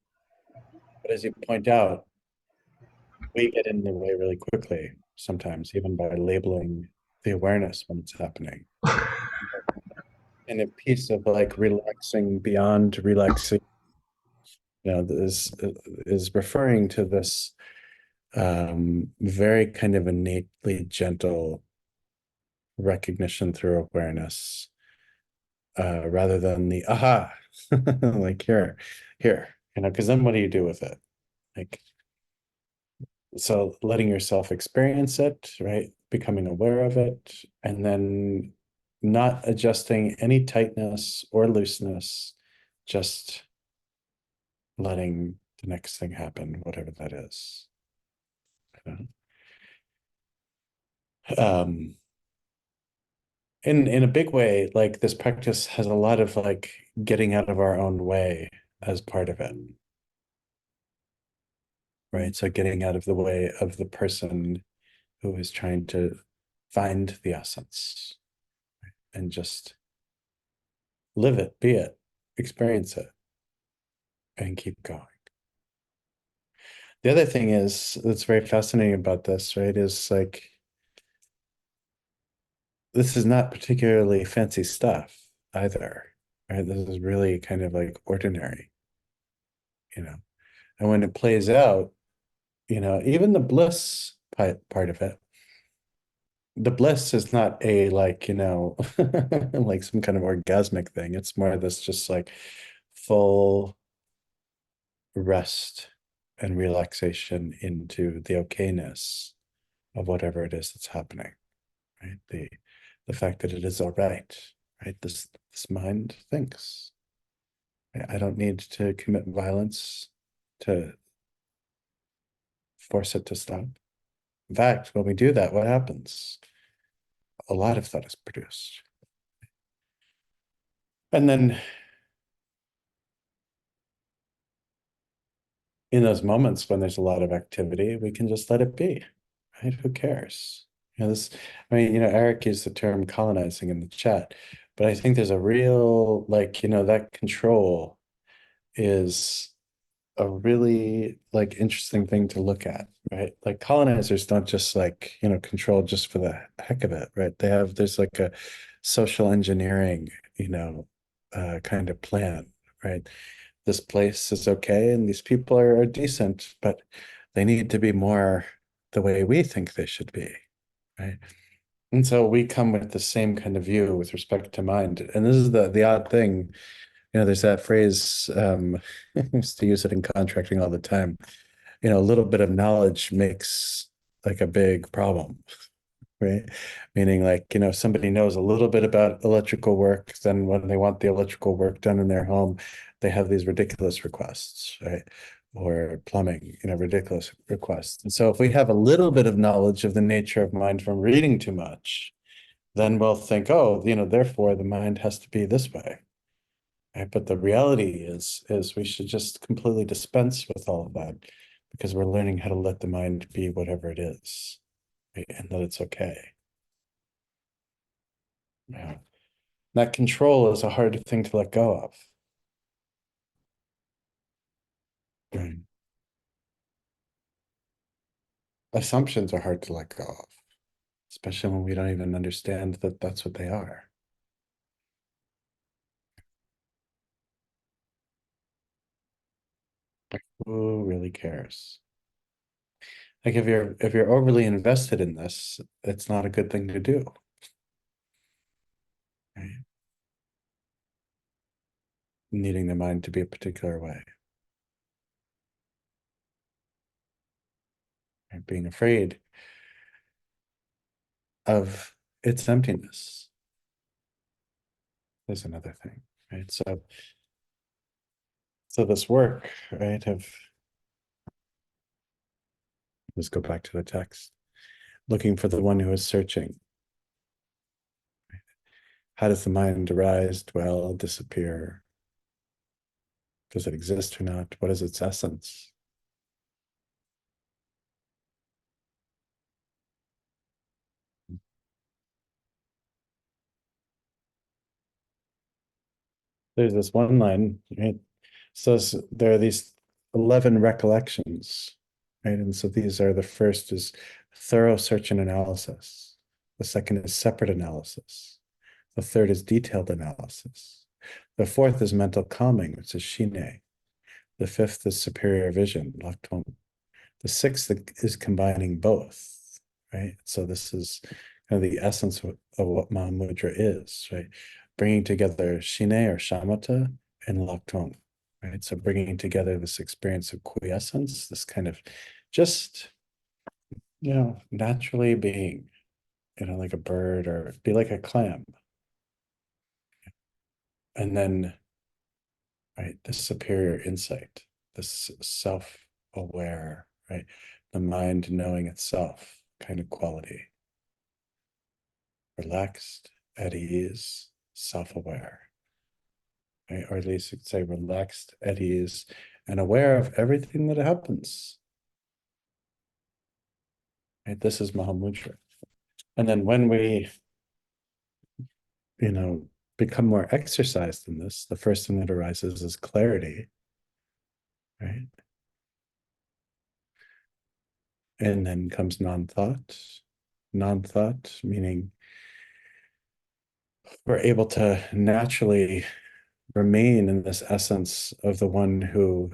But as you point out, we get in the way really quickly, sometimes, even by labeling the awareness when it's happening. And a piece of like relaxing beyond relaxing, this is referring to this very kind of innately gentle recognition through awareness, rather than the aha, like here, because then what do you do with it? Like, so letting yourself experience it, right? Becoming aware of it, and then not adjusting any tightness or looseness, just letting the next thing happen, whatever that is. Um, in a big way, like this practice has a lot of like getting out of our own way as part of it. Right. So getting out of the way of the person who is trying to find the essence and just live it, be it, experience it, and keep going. The other thing is that's very fascinating about this, right, is like this is not particularly fancy stuff either, right? This is really kind of like ordinary, and when it plays out, even the bliss part of it, the bliss is not a like, like some kind of orgasmic thing. It's more of this just like full rest and relaxation into the okayness of whatever it is that's happening, right? The fact that it is all right, right? This mind thinks. I don't need to commit violence to force it to stop. In fact, when we do that, what happens? A lot of thought is produced. And then in those moments when there's a lot of activity, we can just let it be, right? Who cares? Eric used the term colonizing in the chat, but I think there's a real, like, that control is a really like interesting thing to look at, right? Like colonizers don't just like, control just for the heck of it, right? There's like a social engineering, kind of plan, right? This place is okay and these people are decent, but they need to be more the way we think they should be, right? And so we come with the same kind of view with respect to mind. And this is the odd thing, there's that phrase, I used to use it in contracting all the time, a little bit of knowledge makes like a big problem, right? Meaning like, somebody knows a little bit about electrical work, then when they want the electrical work done in their home, they have these ridiculous requests, right? Or plumbing, ridiculous requests. And so if we have a little bit of knowledge of the nature of mind from reading too much, then we'll think, oh, therefore the mind has to be this way. Right? But the reality is we should just completely dispense with all of that because we're learning how to let the mind be whatever it is, right? And that it's okay. Yeah. That control is a hard thing to let go of. Right. Assumptions are hard to let go of, especially when we don't even understand that that's what they are. Like, who really cares? Like if you're overly invested in this, it's not a good thing to do. Right? Needing the mind to be a particular way. Right? Being afraid of its emptiness is another thing, right? So this work, right, let's go back to the text, looking for the one who is searching. How does the mind arise, dwell, disappear? Does it exist or not? What is its essence? there's this one line, right? So there are these 11 recollections, right? And so these are, the first is thorough search and analysis. The second is separate analysis. The third is detailed analysis. The fourth is mental calming, which is shine. The fifth is superior vision, lakton. The sixth is combining both, right? So this is kind of the essence of what Mahamudra is, right? Bringing together shine or shamatha and lakton, right? So bringing together this experience of quiescence, this kind of just, naturally being, like a bird or be like a clam. And then, right, the superior insight, this self-aware, right? The mind knowing itself kind of quality. Relaxed, at ease, self-aware, right? Or at least you'd say relaxed, at ease, and aware of everything that happens. Right? This is Mahamudra. And then when we, become more exercised in this, the first thing that arises is clarity, right? And then comes non-thought. Non-thought meaning we're able to naturally remain in this essence of the one who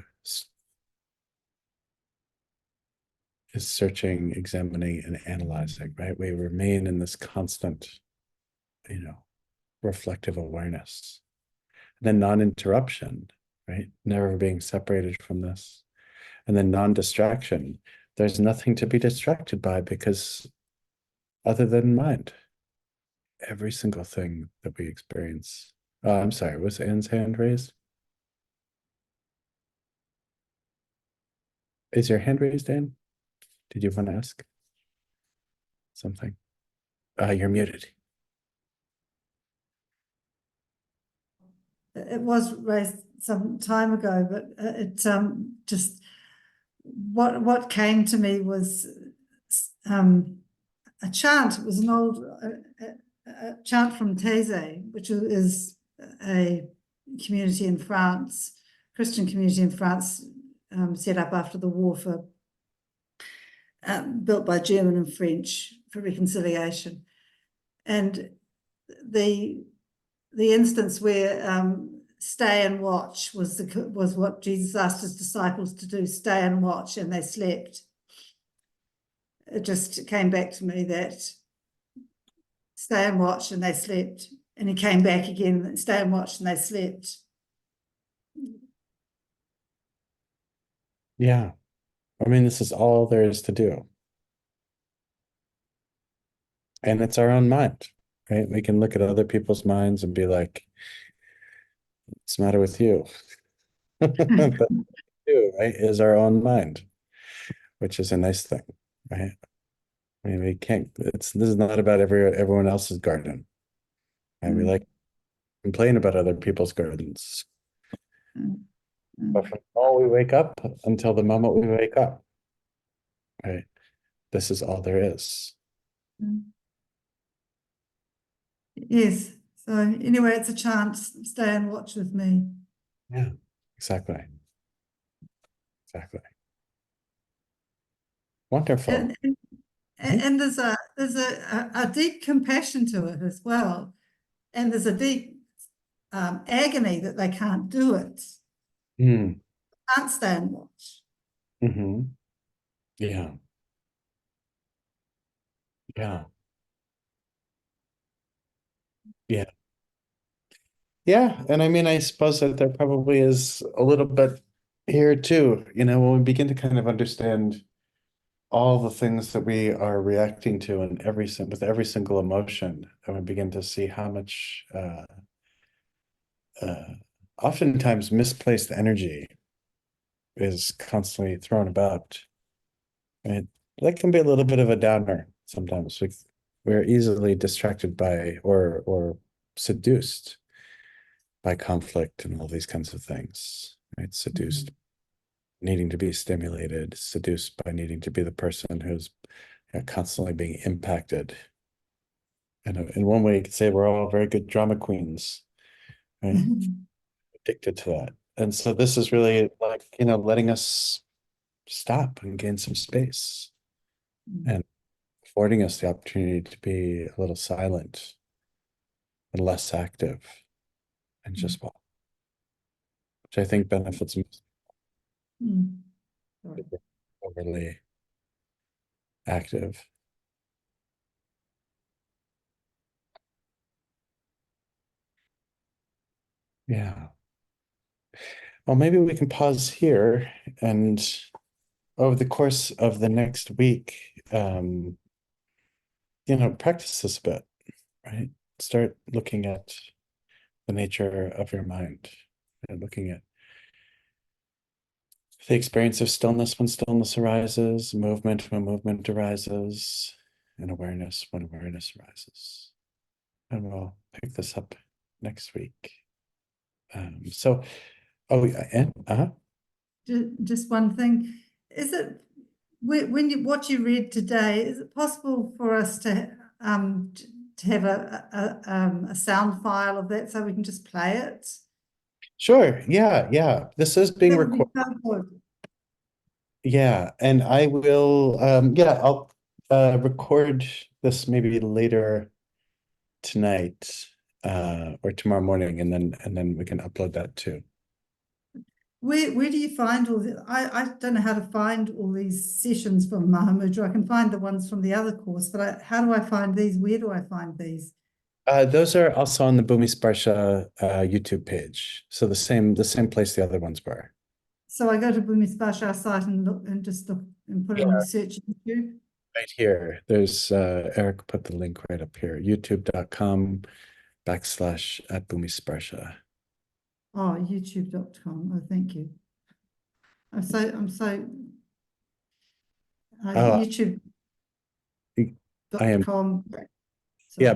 is searching, examining, and analyzing, right? We remain in this constant, reflective awareness. And then non-interruption, right? Never being separated from this. And then non-distraction. There's nothing to be distracted by because other than mind. Every single thing that we experience. I'm sorry, was Anne's hand raised? Is your hand raised, Anne? Did you want to ask something? You're muted. It was raised some time ago, but it just what came to me was a chant. It was an old a chant from Taizé, which is a community in France, Christian community in France, set up after the war for built by German and French for reconciliation, and the instance where stay and watch was what Jesus asked his disciples to do, stay and watch, and they slept. It just came back to me that stay and watch and they slept, and he came back again, stay and watch and they slept. Yeah. I mean, this is all there is to do. And it's our own mind, right? We can look at other people's minds and be like, what's the matter with you? But you, right, is our own mind, which is a nice thing, right? I mean, we can't, this is not about everyone else's garden. And we like complain about other people's gardens. But from the moment we wake up until the moment we wake up, right? This is all there is. Yes. So anyway, it's a chance. Stay and watch with me. Yeah, exactly. Exactly. Wonderful. And there's a deep compassion to it as well, and there's a deep agony that they can't do it. Can't stay and watch. Yeah. Yeah. Yeah. Yeah. And I mean, I suppose that there probably is a little bit here too, when we begin to kind of understand all the things that we are reacting to and with every single emotion, and we begin to see how much oftentimes misplaced energy is constantly thrown about. And that can be a little bit of a downer sometimes. We're easily distracted by or seduced by conflict and all these kinds of things, right? Seduced, needing to be stimulated, seduced by needing to be the person who's constantly being impacted. And in one way, you could say we're all very good drama queens, right? addicted to that. And so this is really like, you know, letting us stop and gain some space and affording us the opportunity to be a little silent and less active and just walk, which I think benefits most Mm. people overly active. Yeah. Well, maybe we can pause here and over the course of the next week, you know, practice this a bit, right? Start looking at the nature of your mind and looking at the experience of stillness when stillness arises, movement when movement arises, and awareness when awareness arises. And we'll pick this up next week. So, oh, and Just one thing. Is it when you what you read today, is it possible for us to have a sound file of that so we can just play it? sure, yeah. This is being That would be recorded. so good. Yeah, and I will, yeah, I'll record this maybe later tonight or tomorrow morning, and then we can upload that too. Where do you find all the I don't know how to find all these sessions from Mahamudra. I can find the ones from the other course, but how do I find these? Where do I find these? Those are also on the Bhumisparsha YouTube page. So the same place the other ones were. So I go to Bhumisparsha site and look and just look and put in search YouTube. Right here. There's Eric put the link right up here. youtube.com/@Bhumisparsha. Oh, youtube.com. Oh, thank you. I'm so youtube.com. I am yeah,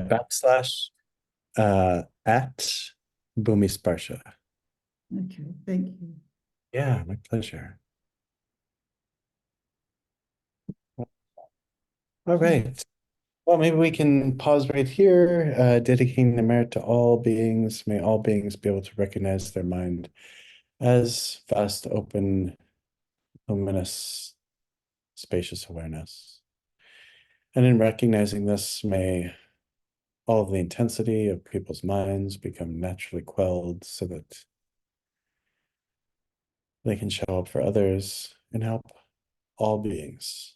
/at Bhumisparsha. Okay, thank you. Yeah, my pleasure. All right. Well, maybe we can pause right here, dedicating the merit to all beings. May all beings be able to recognize their mind as vast, open, luminous, spacious awareness. And in recognizing this, may all of the intensity of people's minds become naturally quelled so that they can show up for others and help all beings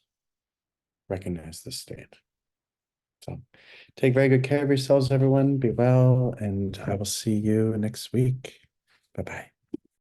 recognize this state. So take very good care of yourselves, everyone. Be well, and I will see you next week. Bye-bye.